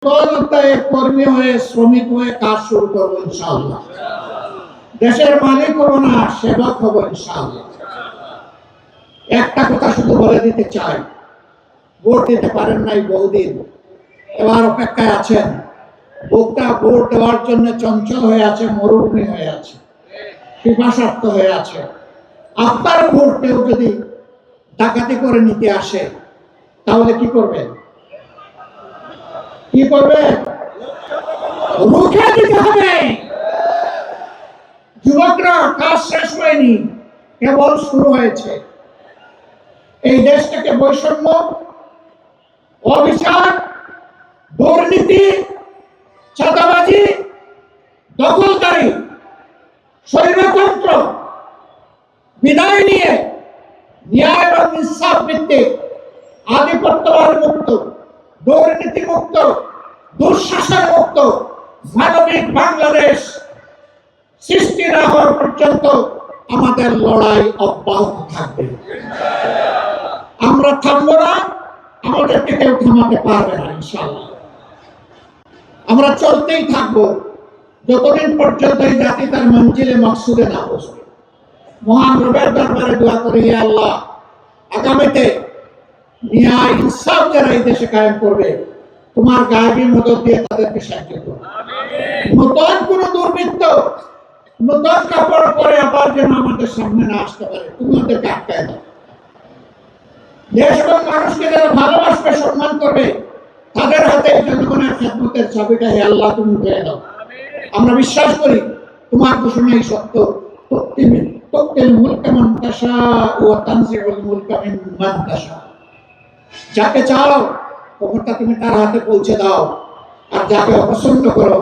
কর্মী হয়ে শ্রমিক হয়ে কাজ শুরু করবো ইনশাআল্লাহ। দেশের মালিক হবো না, সেবক হবো ইনশাআল্লাহ। একটা কথা শুধু বলে দিতে চাই, ভোট দিতে পারেন নাই বহুদিন, এবার অপেক্ষায় আছেন। বুকটা ভোট দেওয়ার জন্য চঞ্চল হয়ে আছে, মরুভূমি হয়ে আছে, পিপাসার্থ হয়ে আছে। আপনার ভোট কেউ যদি ডাকাতি করে নিতে আসে, তাহলে কি করবেন? কি করবেন? রুখে দিতে হবে। যুবকরা, কাজ শেষ হয়নি, কেবল শুরু হয়েছে। এই দেশ থেকে বৈষম্য, অবিচার, দুর্নীতি, চাঁদাবাজি, দখলদারি, স্বৈরতন্ত্র বিদায় নিয়ে ন্যায় এবং ইনসাফ ভিত্তিক আধিপত্যবাদ মুক্ত, দুর্নীতি মুক্ত, দুঃশাসন মুক্ত মানবিক বাংলাদেশ সৃষ্টি না হওয়ার পর্যন্ত আমাদের লড়াই অব্যাহত থাকবে। আমরা থামবো না, আমাদেরকে কেউ থামাতে পারবে না ইনশাআল্লাহ। আমরা চলতেই থাকবো যতদিন পর্যন্ত এই জাতি তার মঞ্জিলে মকসুদে না পৌঁছবে। মহান রবের দরবারে দোয়া করি, হে আল্লাহ, আগামীতে ন্যায় ইনসাফ যারা এই দেশে কায়েম করবে, তোমার গায়েবী মদদ দিয়ে তাদেরকে সাহায্য করো। নতুন কোন দুর্বৃত্ত নতুন কাপড় পরে আবার যেন আমাদের সামনে না আসতে পারে, তুমি ওদেরকে আটকায় দাও। দেশ এবং মানুষকে যারা ভালোবাসবে, সম্মান করবে, তাদের হাতে জনগণের খেদমতের চাবিটা হে আল্লাহ তুমি দিয়ে দাও। আমরা বিশ্বাস করি তোমার ঘোষণাই সত্য। তুতিল মুলকা মান তাশা ওয়া তানজিউল মুলকা মিম্মান তাশা। যাকে চাও ক্ষমতা তুমি তার হাতে পৌঁছে দাও, আর যাকে অপছন্দ করো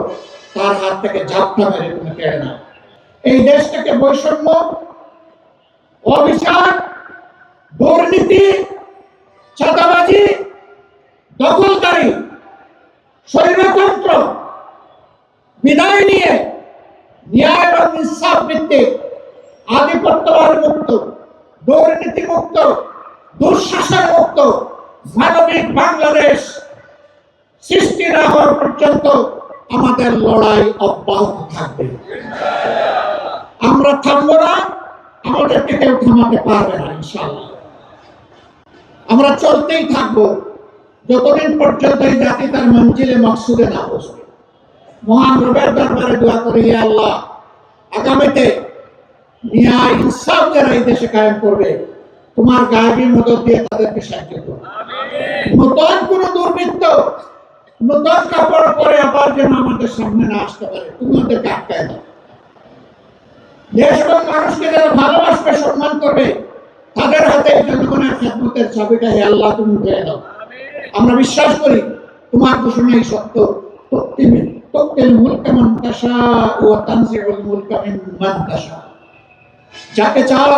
তার হাত থেকে ঝাপটা মেরে তুমি কেড়ে নাও। এই দেশ থেকে বৈষম্য, অবিচার, দুর্নীতি, চাঁদাবাজি, দখলদারি, স্বৈরতন্ত্র বিদায় নিয়ে ন্যায় এবং ইনসাফ ভিত্তিক আধিপত্যবাদ মুক্ত, দুর্নীতি মুক্ত, দুঃশাসন মুক্ত মানবিক বাংলাদেশ সৃষ্টি না হওয়ার পর্যন্ত আমাদের লড়াই অব্যাহত থাকবে। আমরা থামবো না, আমাদেরকে কেউ থামাতে পারবে না ইনশাআল্লাহ। আমরা চলতেই থাকবো যতদিন পর্যন্ত এই জাতি তার মঞ্জিলে মকসুদে না পৌঁছবে। মহান রবের দরবারে দোয়া করি, হে আল্লাহ, আগামীতে ন্যায় ইনসাফ যারা এই দেশে কায়েম করবে, তোমার গায়েবী মদদ দিয়ে তাদেরকে সাহায্য করো। নতুন কোন দুর্বৃত্ত নতুন কাপড় পরে আবার যেন আমাদের সামনে না আসতে পারে, তুমি ওদেরকে আটকায় দাও। দেশ এবং মানুষকে যারা ভালোবাসবে, সম্মান করবে, তাদের হাতে জনগণের খেদমতের চাবিটা হে আল্লাহ তুমি দিয়ে দাও। আমরা বিশ্বাস করি তোমার ঘোষণাই সত্য। তুতিল মুলকা মান তাশা ওয়া তানজিউল মুলকা মিম্মান তাশা। যাকে চাও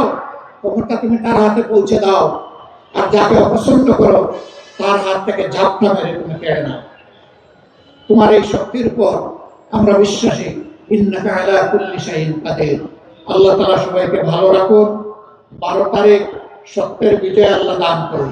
ক্ষমতা তুমি তার হাতে পৌঁছে দাও, আর যাকে অপছন্দ করো তার হাত থেকে ঝাপটা মেরে তুমি কেড়ে নাও। তোমার এই শক্তির উপর আমরা বিশ্বাসী। ইন্নাকা আলা কুল্লি শাইইন কাদির। আল্লাহ তাআলা সবাইকে ভালো রাখুন। 12 তারিখ সত্যের বিজয় আল্লাহ দান করুন।